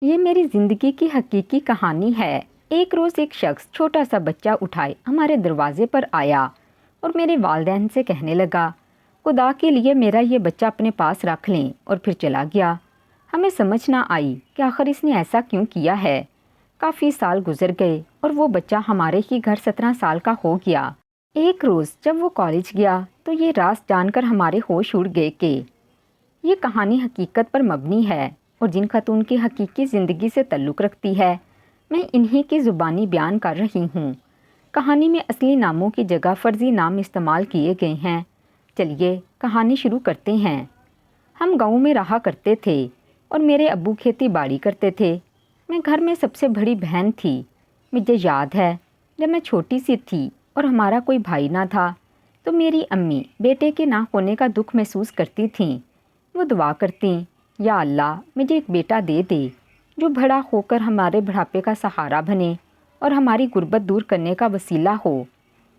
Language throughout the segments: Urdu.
یہ میری زندگی کی حقیقی کہانی ہے۔ ایک روز ایک شخص چھوٹا سا بچہ اٹھائے ہمارے دروازے پر آیا اور میرے والدین سے کہنے لگا، خدا کے لیے میرا یہ بچہ اپنے پاس رکھ لیں، اور پھر چلا گیا۔ ہمیں سمجھ نہ آئی کہ آخر اس نے ایسا کیوں کیا ہے۔ کافی سال گزر گئے اور وہ بچہ ہمارے ہی گھر 17 سال کا ہو گیا۔ ایک روز جب وہ کالج گیا تو یہ راز جان کر ہمارے ہوش اڑ گئے کہ یہ کہانی حقیقت پر مبنی ہے اور جن خاتون کی حقیقی زندگی سے تعلق رکھتی ہے میں انہی کی زبانی بیان کر رہی ہوں۔ کہانی میں اصلی ناموں کی جگہ فرضی نام استعمال کیے گئے ہیں۔ چلیے کہانی شروع کرتے ہیں۔ ہم گاؤں میں رہا کرتے تھے اور میرے ابو کھیتی باڑی کرتے تھے۔ میں گھر میں سب سے بڑی بہن تھی۔ مجھے یاد ہے جب میں چھوٹی سی تھی اور ہمارا کوئی بھائی نہ تھا تو میری امی بیٹے کے نہ ہونے کا دکھ محسوس کرتی تھیں۔ وہ دعا کرتیں، یا اللہ مجھے ایک بیٹا دے دے جو بڑا ہو کر ہمارے بڑھاپے کا سہارا بنے اور ہماری غربت دور کرنے کا وسیلہ ہو۔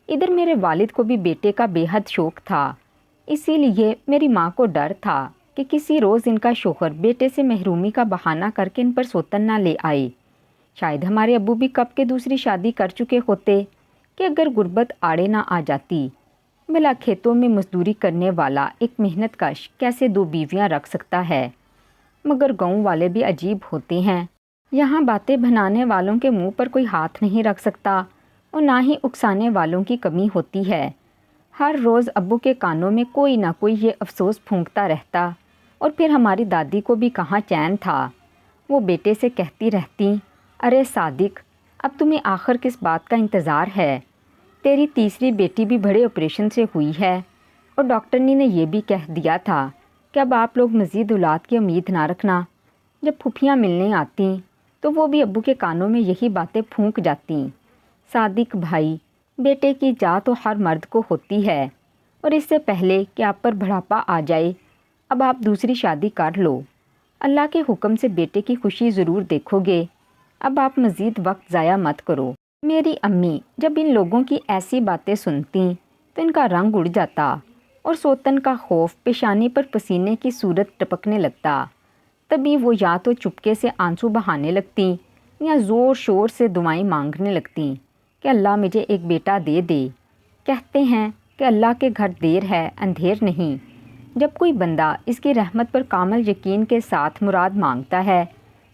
ادھر میرے والد کو بھی بیٹے کا بے حد شوق تھا، اسی لیے میری ماں کو ڈر تھا کہ کسی روز ان کا شوہر بیٹے سے محرومی کا بہانہ کر کے ان پر سوتن نہ لے آئے۔ شاید ہمارے ابو بھی کب کے دوسری شادی کر چکے ہوتے کہ اگر غربت آڑے نہ آ جاتی۔ بھلا کھیتوں میں مزدوری کرنے والا ایک محنت کش کیسے 2 بیویاں رکھ سکتا ہے؟ مگر گاؤں والے بھی عجیب ہوتے ہیں۔ یہاں باتیں بنانے والوں کے منہ پر کوئی ہاتھ نہیں رکھ سکتا اور نہ ہی اکسانے والوں کی کمی ہوتی ہے۔ ہر روز ابو کے کانوں میں کوئی نہ کوئی یہ افسوس پھونکتا رہتا اور پھر ہماری دادی کو بھی کہاں چین تھا۔ وہ بیٹے سے کہتی رہتی، ارے صادق، اب تمہیں آخر کس بات کا انتظار ہے؟ تیری تیسری بیٹی بھی بڑے آپریشن سے ہوئی ہے اور ڈاکٹرنی نے یہ بھی کہہ دیا تھا کہ اب آپ لوگ مزید اولاد کی امید نہ رکھنا۔ جب پھوپھیاں ملنے آتیں تو وہ بھی ابو کے کانوں میں یہی باتیں پھونک جاتیں۔ صادق بھائی، بیٹے کی چاہ تو ہر مرد کو ہوتی ہے اور اس سے پہلے کہ آپ پر بڑھاپا آ جائے اب آپ دوسری شادی کر لو۔ اللہ کے حکم سے بیٹے کی خوشی ضرور دیکھو گے، اب آپ مزید وقت ضائع مت کرو۔ میری امی جب ان لوگوں کی ایسی باتیں سنتیں تو ان کا رنگ اڑ جاتا اور سوتن کا خوف پیشانی پر پسینے کی صورت ٹپکنے لگتا۔ تبھی وہ یا تو چپکے سے آنسو بہانے لگتیں یا زور شور سے دعائیں مانگنے لگتیں کہ اللہ مجھے ایک بیٹا دے دے۔ کہتے ہیں کہ اللہ کے گھر دیر ہے اندھیر نہیں۔ جب کوئی بندہ اس کی رحمت پر کامل یقین کے ساتھ مراد مانگتا ہے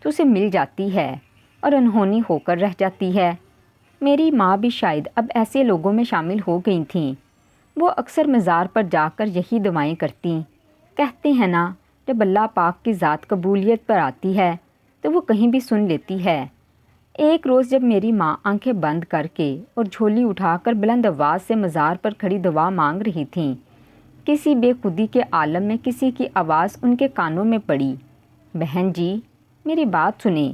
تو اسے مل جاتی ہے اور انہونی ہو کر رہ جاتی ہے۔ میری ماں بھی شاید اب ایسے لوگوں میں شامل ہو گئی تھیں۔ وہ اکثر مزار پر جا کر یہی دعائیں کرتیں۔ کہتے ہیں نا، جب اللہ پاک کی ذات قبولیت پر آتی ہے تو وہ کہیں بھی سن لیتی ہے۔ ایک روز جب میری ماں آنکھیں بند کر کے اور جھولی اٹھا کر بلند آواز سے مزار پر کھڑی دعا مانگ رہی تھیں، کسی بے خودی کے عالم میں کسی کی آواز ان کے کانوں میں پڑی، بہن جی میری بات سنیں۔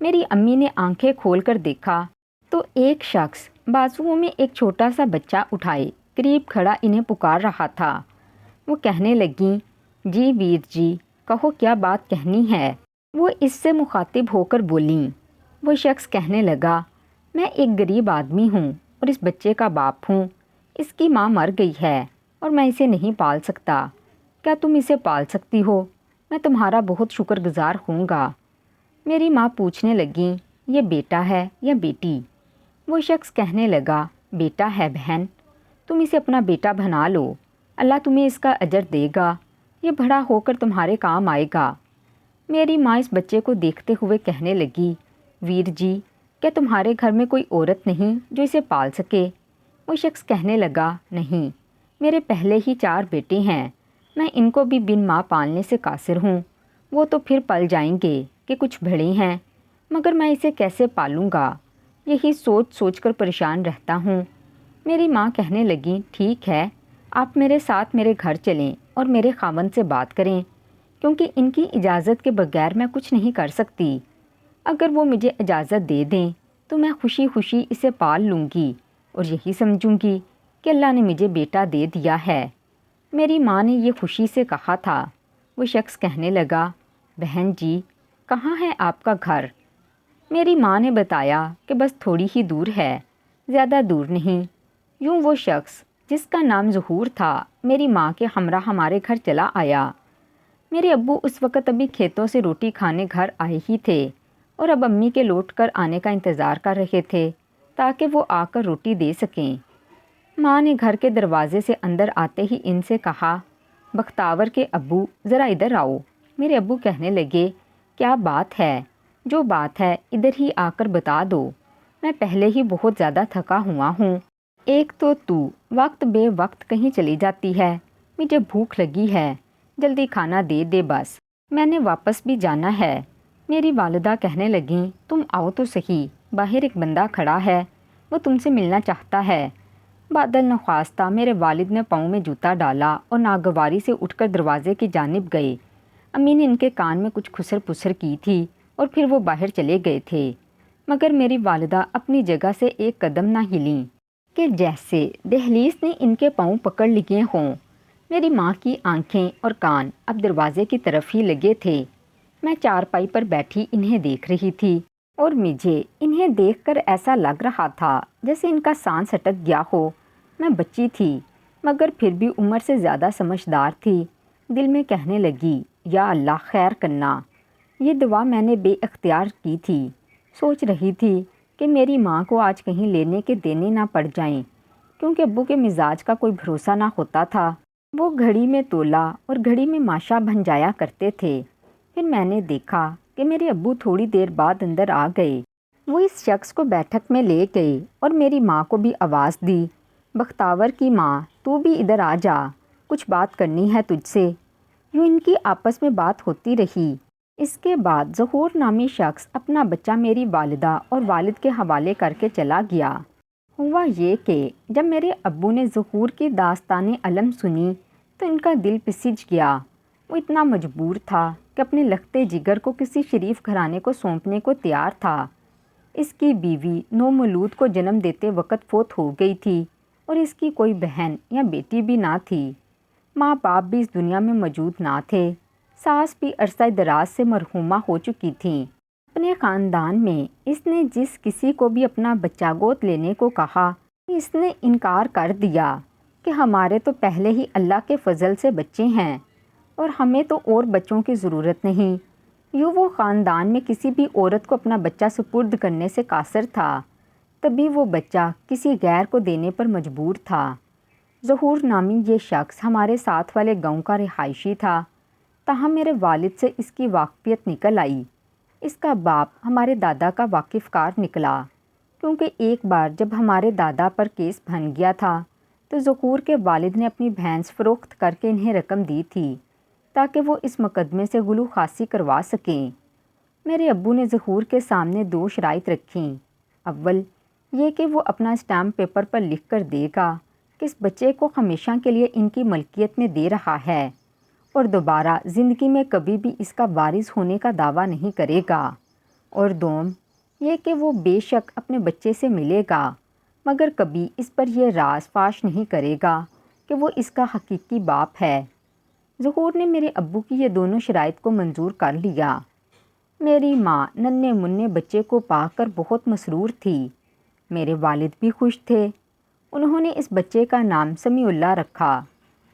میری امی نے آنکھیں کھول کر دیکھا تو ایک شخص بازوؤں میں ایک چھوٹا سا بچہ اٹھائے قریب کھڑا انہیں پکار رہا تھا۔ وہ کہنے لگیں، جی ویر جی کہو کیا بات کہنی ہے؟ وہ اس سے مخاطب ہو کر بولیں۔ وہ شخص کہنے لگا، میں ایک غریب آدمی ہوں اور اس بچے کا باپ ہوں۔ اس کی ماں مر گئی ہے اور میں اسے نہیں پال سکتا۔ کیا تم اسے پال سکتی ہو؟ میں تمہارا بہت شکر گزار ہوں گا۔ میری ماں پوچھنے لگیں، یہ بیٹا ہے یا بیٹی؟ وہ شخص کہنے لگا، بیٹا ہے بہن، تم اسے اپنا بیٹا بنا لو، اللہ تمہیں اس کا اجر دے گا، یہ بڑا ہو کر تمہارے کام آئے گا۔ میری ماں اس بچے کو دیکھتے ہوئے کہنے لگی، ویر جی کیا تمہارے گھر میں کوئی عورت نہیں جو اسے پال سکے؟ وہ شخص کہنے لگا، نہیں، میرے پہلے ہی 4 بیٹے ہیں، میں ان کو بھی بن ماں پالنے سے قاصر ہوں۔ وہ تو پھر پل جائیں گے کہ کچھ بڑے ہیں، مگر میں اسے کیسے پالوں گا؟ یہی سوچ سوچ کر پریشان رہتا ہوں۔ میری ماں کہنے لگیں، ٹھیک ہے، آپ میرے ساتھ میرے گھر چلیں اور میرے خاوند سے بات کریں، کیونکہ ان کی اجازت کے بغیر میں کچھ نہیں کر سکتی۔ اگر وہ مجھے اجازت دے دیں تو میں خوشی خوشی اسے پال لوں گی اور یہی سمجھوں گی کہ اللہ نے مجھے بیٹا دے دیا ہے۔ میری ماں نے یہ خوشی سے کہا تھا۔ وہ شخص کہنے لگا، بہن جی کہاں ہے آپ کا گھر؟ میری ماں نے بتایا کہ بس تھوڑی ہی دور ہے، زیادہ دور نہیں۔ یوں وہ شخص جس کا نام ظہور تھا میری ماں کے ہمراہ ہمارے گھر چلا آیا۔ میرے ابو اس وقت ابھی کھیتوں سے روٹی کھانے گھر آئے ہی تھے اور اب امی کے لوٹ کر آنے کا انتظار کر رہے تھے تاکہ وہ آ کر روٹی دے سکیں۔ ماں نے گھر کے دروازے سے اندر آتے ہی ان سے کہا، بختاور کے ابو ذرا ادھر آؤ۔ میرے ابو کہنے لگے، کیا بات ہے؟ جو بات ہے ادھر ہی آ کر بتا دو، میں پہلے ہی بہت زیادہ تھکا ہوا ہوں۔ ایک تو وقت بے وقت کہیں چلی جاتی ہے، مجھے بھوک لگی ہے، جلدی کھانا دے دے بس، میں نے واپس بھی جانا ہے۔ میری والدہ کہنے لگیں، تم آؤ تو صحیح، باہر ایک بندہ کھڑا ہے، وہ تم سے ملنا چاہتا ہے۔ بادل نخواستہ میرے والد نے پاؤں میں جوتا ڈالا اور ناگواری سے اٹھ کر دروازے کی جانب گئے۔ امی نے ان کے کان میں کچھ خسر پسر کی تھی اور پھر وہ باہر چلے گئے تھے، مگر میری والدہ اپنی جگہ سے ایک قدم نہ ہلیں کہ جیسے دہلیز نے ان کے پاؤں پکڑ لیے ہوں۔ میری ماں کی آنکھیں اور کان اب دروازے کی طرف ہی لگے تھے۔ میں چارپائی پر بیٹھی انہیں دیکھ رہی تھی اور مجھے انہیں دیکھ کر ایسا لگ رہا تھا جیسے ان کا سانس اٹک گیا ہو۔ میں بچی تھی مگر پھر بھی عمر سے زیادہ سمجھدار تھی۔ دل میں کہنے لگی، یا اللہ خیر کرنا۔ یہ دعا میں نے بے اختیار کی تھی۔ سوچ رہی تھی کہ میری ماں کو آج کہیں لینے کے دینے نہ پڑ جائیں، کیونکہ ابو کے مزاج کا کوئی بھروسہ نہ ہوتا تھا۔ وہ گھڑی میں تولا اور گھڑی میں ماشا بن جایا کرتے تھے۔ پھر میں نے دیکھا کہ میرے ابو تھوڑی دیر بعد اندر آ گئے۔ وہ اس شخص کو بیٹھک میں لے گئے اور میری ماں کو بھی آواز دی، بختاور کی ماں تو بھی ادھر آ جا، کچھ بات کرنی ہے تجھ سے۔ یوں ان کی آپس میں بات ہوتی رہی۔ اس کے بعد ظہور نامی شخص اپنا بچہ میری والدہ اور والد کے حوالے کر کے چلا گیا۔ ہوا یہ کہ جب میرے ابو نے ظہور کی داستان علم سنی تو ان کا دل پسج گیا۔ وہ اتنا مجبور تھا کہ اپنے لختے جگر کو کسی شریف گھرانے کو سونپنے کو تیار تھا۔ اس کی بیوی نومولود کو جنم دیتے وقت فوت ہو گئی تھی اور اس کی کوئی بہن یا بیٹی بھی نہ تھی۔ ماں باپ بھی اس دنیا میں موجود نہ تھے۔ ساس بھی عرصہ دراز سے مرحومہ ہو چکی تھیں۔ اپنے خاندان میں اس نے جس کسی کو بھی اپنا بچہ گود لینے کو کہا، اس نے انکار کر دیا کہ ہمارے تو پہلے ہی اللہ کے فضل سے بچے ہیں اور ہمیں تو اور بچوں کی ضرورت نہیں۔ یوں وہ خاندان میں کسی بھی عورت کو اپنا بچہ سپرد کرنے سے قاصر تھا، تبھی وہ بچہ کسی غیر کو دینے پر مجبور تھا۔ ظہور نامی یہ شخص ہمارے ساتھ والے گاؤں کا رہائشی تھا، تاہم میرے والد سے اس کی واقفیت نکل آئی۔ اس کا باپ ہمارے دادا کا واقف کار نکلا، کیونکہ ایک بار جب ہمارے دادا پر کیس بن گیا تھا تو ظہور کے والد نے اپنی بھینس فروخت کر کے انہیں رقم دی تھی تاکہ وہ اس مقدمے سے گلو خاصی کروا سکیں۔ میرے ابو نے ظہور کے سامنے 2 شرائط رکھیں۔ اول یہ کہ وہ اپنا اسٹامپ پیپر پر لکھ کر دے گا کہ اس بچے کو ہمیشہ کے لیے ان کی ملکیت میں دے رہا ہے اور دوبارہ زندگی میں کبھی بھی اس کا وارث ہونے کا دعویٰ نہیں کرے گا، اور دوم یہ کہ وہ بے شک اپنے بچے سے ملے گا مگر کبھی اس پر یہ راز فاش نہیں کرے گا کہ وہ اس کا حقیقی باپ ہے۔ ظہور نے میرے ابو کی یہ دونوں شرائط کو منظور کر لیا۔ میری ماں ننھے منھے بچے کو پا کر بہت مسرور تھی۔ میرے والد بھی خوش تھے۔ انہوں نے اس بچے کا نام سمیع اللہ رکھا،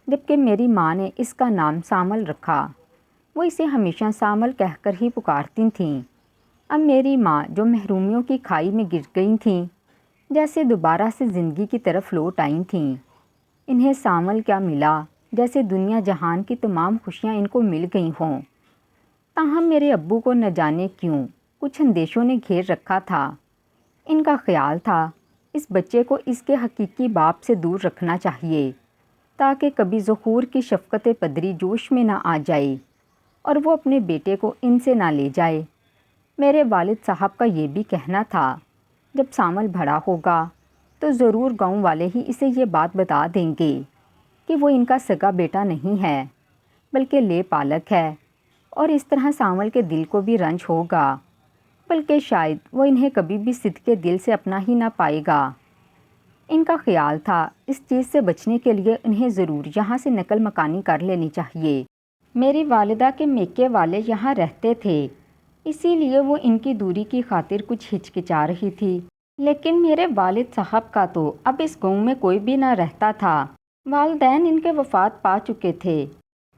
جبکہ میری ماں نے اس کا نام سامل رکھا۔ وہ اسے ہمیشہ سامل کہہ کر ہی پکارتی تھیں۔ اب میری ماں جو محرومیوں کی کھائی میں گر گئی تھیں، جیسے دوبارہ سے زندگی کی طرف لوٹ آئی تھیں۔ انہیں سامل کیا ملا، جیسے دنیا جہان کی تمام خوشیاں ان کو مل گئی ہوں۔ تاہم میرے ابو کو نہ جانے کیوں کچھ اندیشوں نے گھیر رکھا تھا۔ ان کا خیال تھا اس بچے کو اس کے حقیقی باپ سے دور رکھنا چاہیے تاکہ کبھی ظہور کی شفقت پدری جوش میں نہ آ جائے اور وہ اپنے بیٹے کو ان سے نہ لے جائے۔ میرے والد صاحب کا یہ بھی کہنا تھا، جب سامل بڑا ہوگا تو ضرور گاؤں والے ہی اسے یہ بات بتا دیں گے کہ وہ ان کا سگا بیٹا نہیں ہے بلکہ لے پالک ہے، اور اس طرح سامل کے دل کو بھی رنج ہوگا، بلکہ شاید وہ انہیں کبھی بھی صدقے دل سے اپنا ہی نہ پائے گا۔ ان کا خیال تھا اس چیز سے بچنے کے لیے انہیں ضرور یہاں سے نقل مکانی کر لینی چاہیے۔ میری والدہ کے میکے والے یہاں رہتے تھے، اسی لیے وہ ان کی دوری کی خاطر کچھ ہچکچا رہی تھی، لیکن میرے والد صاحب کا تو اب اس گاؤں میں کوئی بھی نہ رہتا تھا۔ والدین ان کے وفات پا چکے تھے۔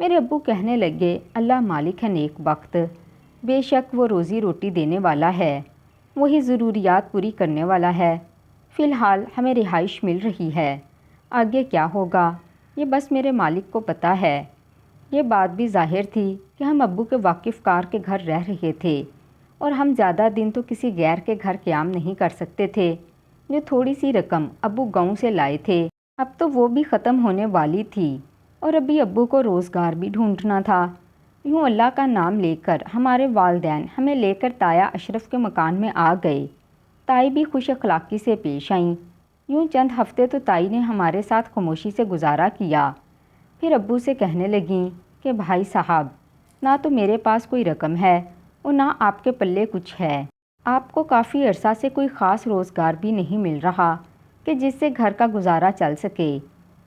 میرے ابو کہنے لگے اللہ مالک ہے نیک وقت، بے شک وہ روزی روٹی دینے والا ہے، وہی ضروریات پوری کرنے والا ہے۔ فی الحال ہمیں رہائش مل رہی ہے، آگے کیا ہوگا یہ بس میرے مالک کو پتہ ہے۔ یہ بات بھی ظاہر تھی کہ ہم ابو کے واقف کار کے گھر رہ رہے تھے اور ہم زیادہ دن تو کسی غیر کے گھر قیام نہیں کر سکتے تھے۔ جو تھوڑی سی رقم ابو گاؤں سے لائے تھے اب تو وہ بھی ختم ہونے والی تھی اور ابھی ابو کو روزگار بھی ڈھونڈنا تھا۔ یوں اللہ کا نام لے کر ہمارے والدین ہمیں لے کر تایا اشرف کے مکان میں آ گئے۔ تائی بھی خوش اخلاقی سے پیش آئیں۔ یوں چند ہفتے تو تائی نے ہمارے ساتھ خاموشی سے گزارا کیا، پھر ابو سے کہنے لگیں کہ بھائی صاحب، نہ تو میرے پاس کوئی رقم ہے اور نہ آپ کے پلے کچھ ہے، آپ کو کافی عرصہ سے کوئی خاص روزگار بھی نہیں مل رہا کہ جس سے گھر کا گزارا چل سکے،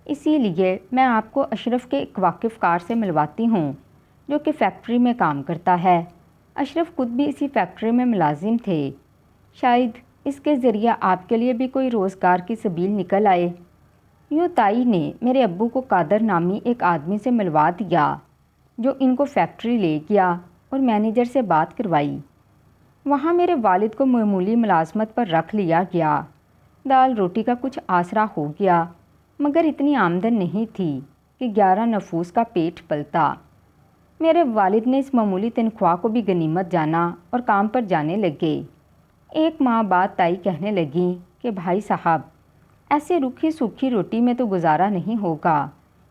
اسی لیے میں آپ کو اشرف کے ایک واقف کار سے ملواتی ہوں جو کہ فیکٹری میں کام کرتا ہے۔ اشرف خود بھی اسی فیکٹری میں ملازم تھے، شاید اس کے ذریعہ آپ کے لیے بھی کوئی روزگار کی سبیل نکل آئے۔ یوں تائی نے میرے ابو کو قادر نامی ایک آدمی سے ملوا دیا جو ان کو فیکٹری لے گیا اور مینیجر سے بات کروائی۔ وہاں میرے والد کو معمولی ملازمت پر رکھ لیا گیا، دال روٹی کا کچھ آسرا ہو گیا، مگر اتنی آمدن نہیں تھی کہ 11 نفوس کا پیٹ پلتا۔ میرے والد نے اس معمولی تنخواہ کو بھی غنیمت جانا اور کام پر جانے لگے۔ ایک ماہ بعد تائی کہنے لگیں کہ بھائی صاحب، ایسے روکھی سوکھی روٹی میں تو گزارا نہیں ہوگا،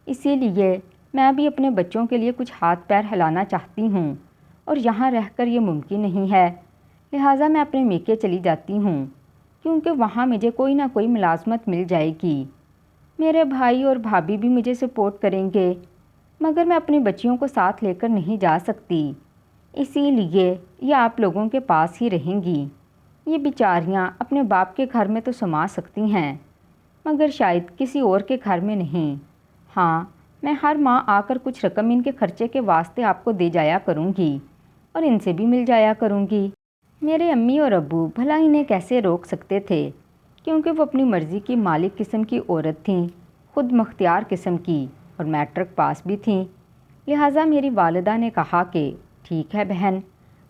اسی لیے میں بھی اپنے بچوں کے لیے کچھ ہاتھ پیر ہلانا چاہتی ہوں اور یہاں رہ کر یہ ممکن نہیں ہے، لہٰذا میں اپنے میکے چلی جاتی ہوں کیونکہ وہاں مجھے کوئی نہ کوئی ملازمت مل جائے گی، میرے بھائی اور بھابھی بھی مجھے سپورٹ کریں گے، مگر میں اپنی بچیوں کو ساتھ لے کر نہیں جا سکتی، اسی لیے یہ آپ لوگوں کے پاس ہی رہیں گی۔ یہ بیچاریاں اپنے باپ کے گھر میں تو سما سکتی ہیں مگر شاید کسی اور کے گھر میں نہیں۔ ہاں، میں ہر ماہ آ کر کچھ رقم ان کے خرچے کے واسطے آپ کو دے جایا کروں گی اور ان سے بھی مل جایا کروں گی۔ میرے امی اور ابو بھلا انہیں کیسے روک سکتے تھے، کیونکہ وہ اپنی مرضی کی مالک قسم کی عورت تھیں، خود مختار قسم کی، اور میٹرک پاس بھی تھیں۔ لہٰذا میری والدہ نے کہا کہ ٹھیک ہے بہن،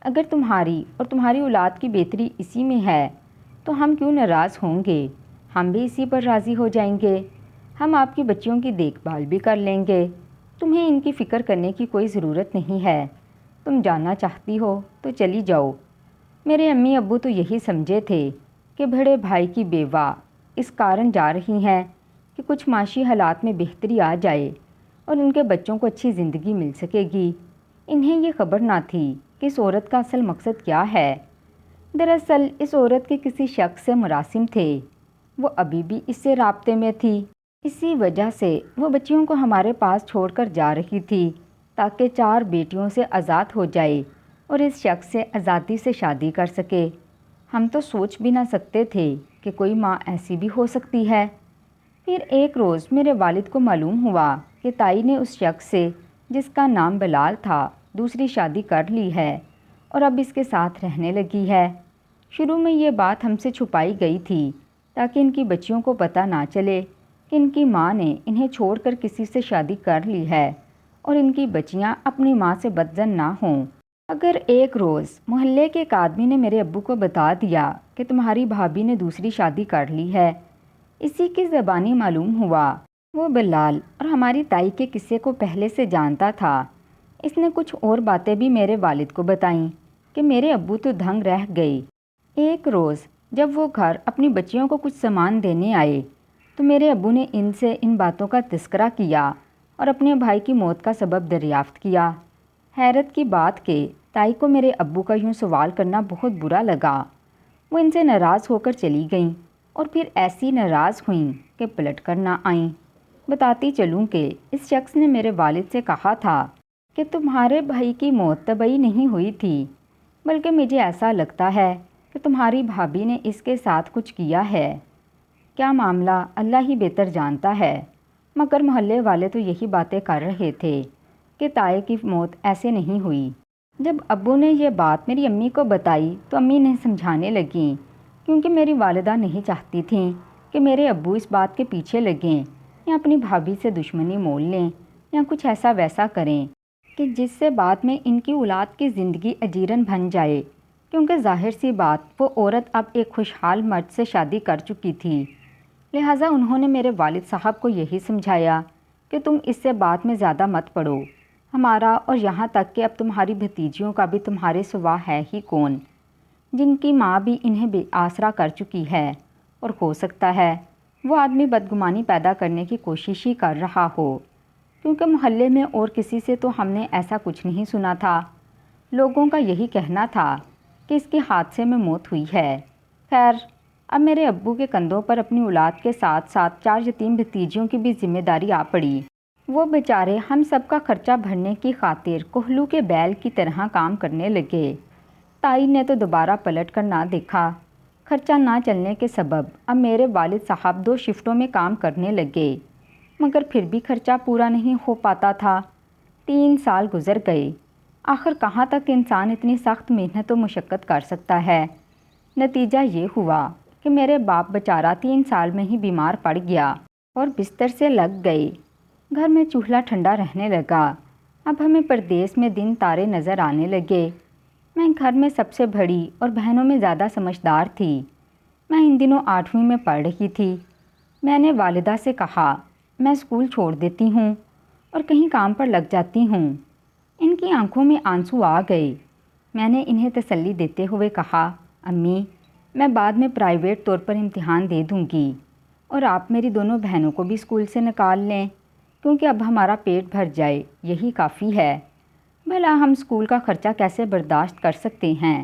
اگر تمہاری اور تمہاری اولاد کی بہتری اسی میں ہے تو ہم کیوں ناراض ہوں گے، ہم بھی اسی پر راضی ہو جائیں گے، ہم آپ کی بچیوں کی دیکھ بھال بھی کر لیں گے، تمہیں ان کی فکر کرنے کی کوئی ضرورت نہیں ہے، تم جانا چاہتی ہو تو چلی جاؤ۔ میرے امی ابو تو یہی سمجھے تھے کہ بڑے بھائی کی بیوہ اس کارن جا رہی ہیں کہ کچھ معاشی حالات میں بہتری آ جائے اور ان کے بچوں کو اچھی زندگی مل سکے گی۔ انہیں یہ خبر نہ تھی کہ اس عورت کا اصل مقصد کیا ہے۔ دراصل اس عورت کے کسی شخص سے مراسم تھے، وہ ابھی بھی اس سے رابطے میں تھی، اسی وجہ سے وہ بچیوں کو ہمارے پاس چھوڑ کر جا رہی تھی تاکہ 4 بیٹیوں سے آزاد ہو جائے اور اس شخص سے آزادی سے شادی کر سکے۔ ہم تو سوچ بھی نہ سکتے تھے کہ کوئی ماں ایسی بھی ہو سکتی ہے۔ پھر ایک روز میرے والد کو معلوم ہوا کہ تائی نے اس شخص سے جس کا نام بلال تھا دوسری شادی کر لی ہے اور اب اس کے ساتھ رہنے لگی ہے۔ شروع میں یہ بات ہم سے چھپائی گئی تھی تاکہ ان کی بچیوں کو پتہ نہ چلے کہ ان کی ماں نے انہیں چھوڑ کر کسی سے شادی کر لی ہے اور ان کی بچیاں اپنی ماں سے بدظن نہ ہوں۔ اگر ایک روز محلے کے ایک آدمی نے میرے ابو کو بتا دیا کہ تمہاری بھابھی نے دوسری شادی کر لی ہے، اسی کی زبانی معلوم ہوا وہ بلال اور ہماری تائی کے قصے کو پہلے سے جانتا تھا۔ اس نے کچھ اور باتیں بھی میرے والد کو بتائیں کہ میرے ابو تو دھنگ رہ گئے۔ ایک روز جب وہ گھر اپنی بچیوں کو کچھ سامان دینے آئے تو میرے ابو نے ان سے ان باتوں کا تذکرہ کیا اور اپنے بھائی کی موت کا سبب دریافت کیا۔ حیرت کی بات کہ تائی کو میرے ابو کا یوں سوال کرنا بہت برا لگا۔ وہ ان سے ناراض ہو کر چلی گئیں اور پھر ایسی ناراض ہوئیں کہ پلٹ کر نہ آئیں۔ بتاتی چلوں کہ اس شخص نے میرے والد سے کہا تھا کہ تمہارے بھائی کی موت طبعی نہیں ہوئی تھی، بلکہ مجھے ایسا لگتا ہے کہ تمہاری بھابھی نے اس کے ساتھ کچھ کیا ہے۔ کیا معاملہ اللہ ہی بہتر جانتا ہے، مگر محلے والے تو یہی باتیں کر رہے تھے کہ تائی کی موت ایسے نہیں ہوئی۔ جب ابو نے یہ بات میری امی کو بتائی تو امی نے سمجھانے لگیں، کیونکہ میری والدہ نہیں چاہتی تھیں کہ میرے ابو اس بات کے پیچھے لگیں یا اپنی بھابھی سے دشمنی مول لیں یا کچھ ایسا ویسا کریں کہ جس سے بعد میں ان کی اولاد کی زندگی اجیرن بن جائے، کیونکہ ظاہر سی بات وہ عورت اب ایک خوشحال مرد سے شادی کر چکی تھی۔ لہٰذا انہوں نے میرے والد صاحب کو یہی سمجھایا کہ تم اس سے بات میں زیادہ مت پڑو، ہمارا اور یہاں تک کہ اب تمہاری بھتیجیوں کا بھی تمہارے سوا ہے ہی کون، جن کی ماں بھی انہیں بے آسرا کر چکی ہے، اور ہو سکتا ہے وہ آدمی بدگمانی پیدا کرنے کی کوشش ہی کر رہا ہو، کیونکہ محلے میں اور کسی سے تو ہم نے ایسا کچھ نہیں سنا تھا۔ لوگوں کا یہی کہنا تھا کہ اس کے حادثے میں موت ہوئی ہے۔ خیر، اب میرے ابو کے کندھوں پر اپنی اولاد کے ساتھ ساتھ 4 یتیم بھتیجیوں کی بھی ذمہ داری آ پڑی۔ وہ بیچارے ہم سب کا خرچہ بھرنے کی خاطر کوہلو کے بیل کی طرح کام کرنے لگے۔ تائی نے تو دوبارہ پلٹ کر نہ دیکھا۔ خرچہ نہ چلنے کے سبب اب میرے والد صاحب 2 شفٹوں میں کام کرنے لگے، مگر پھر بھی خرچہ پورا نہیں ہو پاتا تھا۔ 3 سال گزر گئے۔ آخر کہاں تک انسان اتنی سخت محنت و مشقت کر سکتا ہے؟ نتیجہ یہ ہوا کہ میرے باپ بیچارہ 3 سال میں ہی بیمار پڑ گیا اور بستر سے لگ گئے۔ گھر میں چولہا ٹھنڈا رہنے لگا۔ اب ہمیں پردیس میں دن تارے نظر آنے لگے۔ میں گھر میں سب سے بڑی اور بہنوں میں زیادہ سمجھدار تھی۔ میں ان دنوں 8ویں میں پڑھ رہی تھی۔ میں نے والدہ سے کہا میں اسکول چھوڑ دیتی ہوں اور کہیں کام پر لگ جاتی ہوں۔ ان کی آنکھوں میں آنسو آ گئے۔ میں نے انہیں تسلی دیتے ہوئے کہا امی، میں بعد میں پرائیویٹ طور پر امتحان دے دوں گی اور آپ میری دونوں بہنوں کو بھی اسکول سے نکال لیں، کیونکہ اب ہمارا پیٹ بھر جائے یہی کافی ہے۔ بھلا ہم اسکول کا خرچہ کیسے برداشت کر سکتے ہیں؟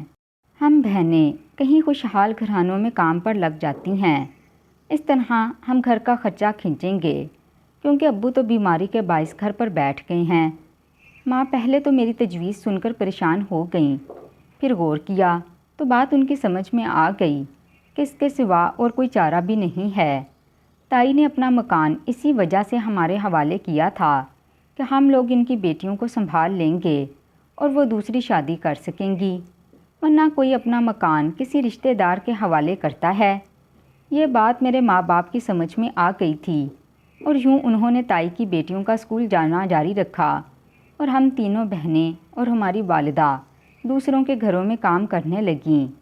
ہم بہنیں کہیں خوشحال گھرانوں میں کام پر لگ جاتی ہیں، اس طرح ہم گھر کا خرچہ کھینچیں گے، کیونکہ ابو تو بیماری کے باعث گھر پر بیٹھ گئے ہیں۔ ماں پہلے تو میری تجویز سن کر پریشان ہو گئیں، پھر غور کیا تو بات ان کی سمجھ میں آ گئی کہ اس کے سوا اور کوئی چارہ بھی نہیں ہے۔ تائی نے اپنا مکان اسی وجہ سے ہمارے حوالے کیا تھا کہ ہم لوگ ان کی بیٹیوں کو سنبھال لیں گے اور وہ دوسری شادی کر سکیں گی، ورنہ کوئی اپنا مکان کسی رشتہ دار کے حوالے کرتا ہے۔ یہ بات میرے ماں باپ کی سمجھ میں آ گئی تھی، اور یوں انہوں نے تائی کی بیٹیوں کا اسکول جانا جاری رکھا اور ہم تینوں بہنیں اور ہماری والدہ دوسروں کے گھروں میں کام کرنے لگیں۔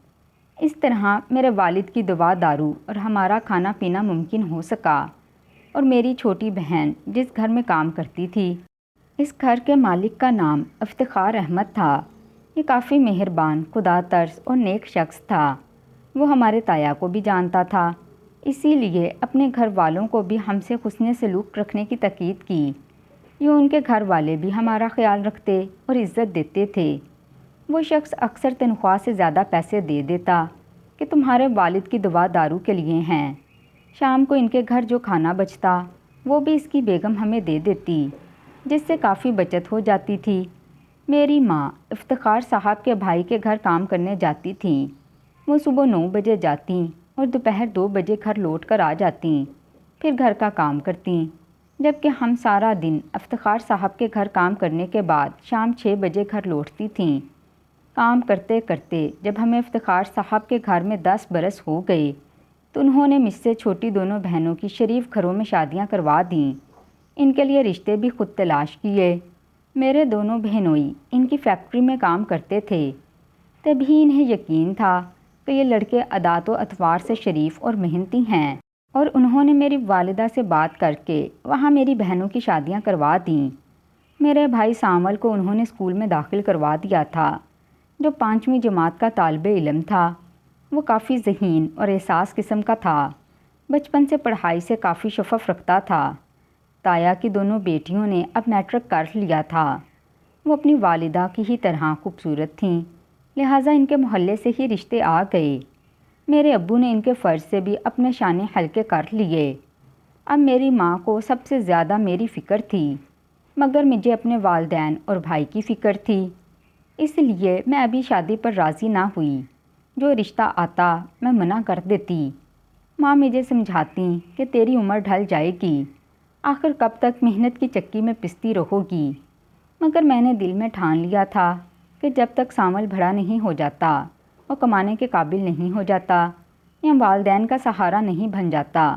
اس طرح میرے والد کی دوا دارو اور ہمارا کھانا پینا ممکن ہو سکا، اور میری چھوٹی بہن جس گھر میں کام کرتی تھی، اس گھر کے مالک کا نام افتخار احمد تھا۔ یہ کافی مہربان، خدا ترس اور نیک شخص تھا۔ وہ ہمارے تایا کو بھی جانتا تھا، اسی لیے اپنے گھر والوں کو بھی ہم سے حسن سلوک رکھنے کی تاکید کی۔ یوں ان کے گھر والے بھی ہمارا خیال رکھتے اور عزت دیتے تھے۔ وہ شخص اکثر تنخواہ سے زیادہ پیسے دے دیتا کہ تمہارے والد کی دوا دارو کے لیے ہیں۔ شام کو ان کے گھر جو کھانا بچتا وہ بھی اس کی بیگم ہمیں دے دیتی، جس سے کافی بچت ہو جاتی تھی۔ میری ماں افتخار صاحب کے بھائی کے گھر کام کرنے جاتی تھیں۔ وہ صبح 9 بجے جاتیں اور دوپہر 2 بجے گھر لوٹ کر آ جاتیں، پھر گھر کا کام کرتیں، جبکہ ہم سارا دن افتخار صاحب کے گھر کام کرنے کے بعد شام 6 بجے گھر لوٹتی تھیں۔ کام کرتے کرتے جب ہمیں افتخار صاحب کے گھر میں 10 برس ہو گئے تو انہوں نے مجھ سے چھوٹی دونوں بہنوں کی شریف گھروں میں شادیاں کروا دیں۔ ان کے لیے رشتے بھی خود تلاش کیے۔ میرے دونوں بہنوئی ان کی فیکٹری میں کام کرتے تھے۔ تبھی انہیں یقین تھا کہ یہ لڑکے عادات و اطوار سے شریف اور محنتی ہیں، اور انہوں نے میری والدہ سے بات کر کے وہاں میری بہنوں کی شادیاں کروا دیں۔ میرے بھائی سامول کو انہوں نے اسکول میں داخل کروا دیا تھا، جو 5ویں جماعت کا طالب علم تھا۔ وہ کافی ذہین اور احساس قسم کا تھا، بچپن سے پڑھائی سے کافی شغف رکھتا تھا۔ تایا کی دونوں بیٹیوں نے اب میٹرک کر لیا تھا۔ وہ اپنی والدہ کی ہی طرح خوبصورت تھیں، لہٰذا ان کے محلے سے ہی رشتے آ گئے۔ میرے ابو نے ان کے فرض سے بھی اپنے شانے ہلکے کر لیے۔ اب میری ماں کو سب سے زیادہ میری فکر تھی، مگر مجھے اپنے والدین اور بھائی کی فکر تھی، اس لیے میں ابھی شادی پر راضی نہ ہوئی۔ جو رشتہ آتا میں منع کر دیتی۔ ماں مجھے سمجھاتی کہ تیری عمر ڈھل جائے گی، آخر کب تک محنت کی چکی میں پستی رہو گی، مگر میں نے دل میں ٹھان لیا تھا کہ جب تک سامل بڑا نہیں ہو جاتا اور کمانے کے قابل نہیں ہو جاتا یا والدین کا سہارا نہیں بن جاتا،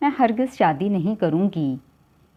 میں ہرگز شادی نہیں کروں گی۔